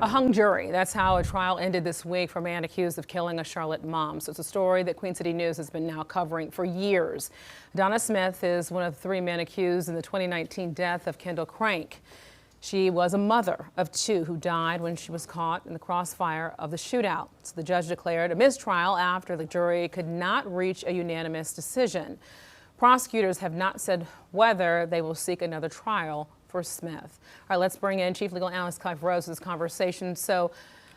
A hung jury. That's how a trial ended this week for a man accused of killing a Charlotte mom. So it's a story that Queen City News has been now covering for years. Donna Smith is one of the 3 men accused in the 2019 death of Kendall Crank. She was a mother of 2 who died when she was caught in the crossfire of the shootout. So the judge declared a mistrial after the jury could not reach a unanimous decision. Prosecutors have not said whether they will seek another trial for Smith. All right, let's bring in Chief Legal Analyst Clive Rhodes to this conversation. So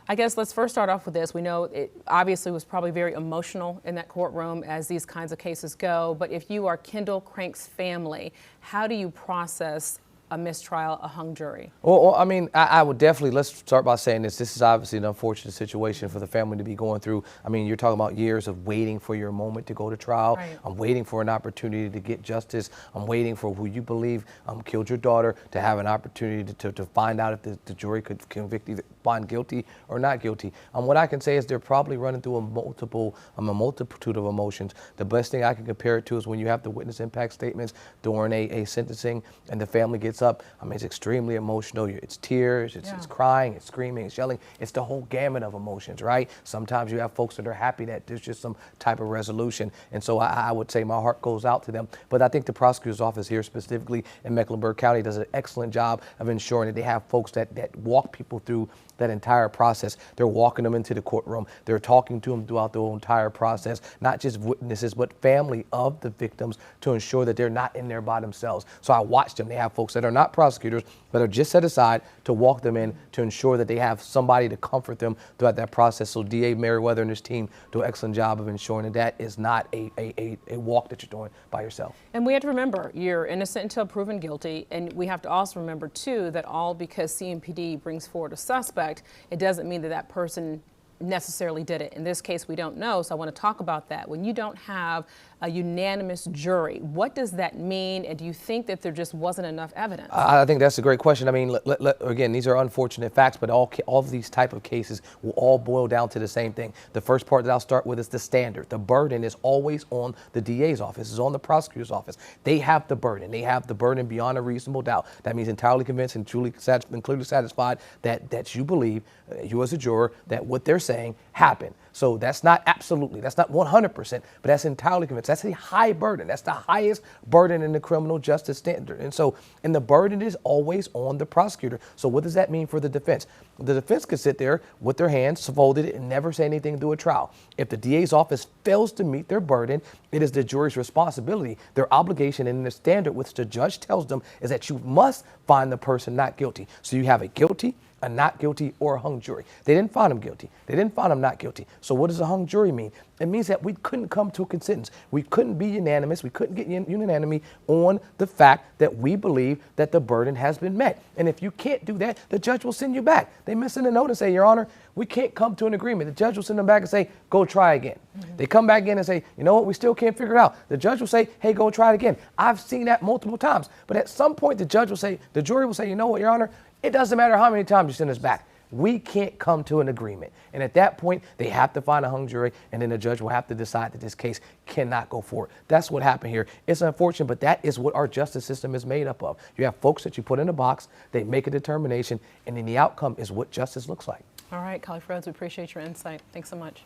I guess let's first start off with this. We know it obviously was probably very emotional in that courtroom as these kinds of cases go. But if you are Kendall Crank's family, how do you process a mistrial, a hung jury? Well, I mean, I would definitely, let's start by saying this. This is obviously an unfortunate situation for the family to be going through. I mean, you're talking about years of waiting for your moment to go to trial. Right. I'm waiting for an opportunity to get justice. I'm waiting for who you believe killed your daughter to have an opportunity to find out if the jury could convict either find guilty or not guilty. What I can say is they're probably running through a multitude of emotions. The best thing I can compare it to is when you have the witness impact statements during a sentencing and the family gets up. I mean, it's extremely emotional. It's tears, it's crying, it's screaming, it's yelling. It's the whole gamut of emotions, right? Sometimes you have folks that are happy that there's just some type of resolution. And so I would say my heart goes out to them. But I think the prosecutor's office here specifically in Mecklenburg County does an excellent job of ensuring that they have folks that walk people through that entire process. They're walking them into the courtroom. They're talking to them throughout the whole entire process, not just witnesses, but family of the victims to ensure that they're not in there by themselves. So I watched them. They have folks that are not prosecutors, but are just set aside to walk them in to ensure that they have somebody to comfort them throughout that process. So DA Merriweather and his team do an excellent job of ensuring that that is not a walk that you're doing by yourself. And we have to remember, you're innocent until proven guilty. And we have to also remember, too, that all because CMPD brings forward a suspect, it doesn't mean that that person necessarily did it. In this case, we don't know, so I want to talk about that. When you don't have a unanimous jury, what does that mean, and do you think that there just wasn't enough evidence? I think that's a great question. I mean, again, these are unfortunate facts, but all of these type of cases will all boil down to the same thing. The first part that I'll start with is the standard. The burden is always on the DA's office, is on the prosecutor's office. They have the burden. They have the burden beyond a reasonable doubt. That means entirely convinced and truly and clearly satisfied that you believe, you as a juror, that what they're saying happened. So that's not absolutely, that's not 100%, but that's entirely convinced. That's a high burden. That's the highest burden in the criminal justice standard. And the burden is always on the prosecutor. So what does that mean for the defense? The defense could sit there with their hands folded and never say anything through a trial. If the DA's office fails to meet their burden, it is the jury's responsibility, their obligation, and the standard which the judge tells them is that you must find the person not guilty. So you have a guilty, a not guilty, or a hung jury. They didn't find him guilty. They didn't find him not guilty. So what does a hung jury mean? It means that we couldn't come to a consensus. We couldn't be unanimous. We couldn't get unanimity on the fact that we believe that the burden has been met. And if you can't do that, the judge will send you back. They miss in a note and say, Your Honor, we can't come to an agreement. The judge will send them back and say, go try again. They come back in and say, you know what, we still can't figure it out. The judge will say, hey, go try it again. I've seen that multiple times. But at some point, the jury will say, you know what, Your Honor, it doesn't matter how many times you send us back. We can't come to an agreement. And at that point, they have to find a hung jury, and then the judge will have to decide that this case cannot go forward. That's what happened here. It's unfortunate, but that is what our justice system is made up of. You have folks that you put in a box, they make a determination, and then the outcome is what justice looks like. All right, Clive Rhodes, we appreciate your insight. Thanks so much.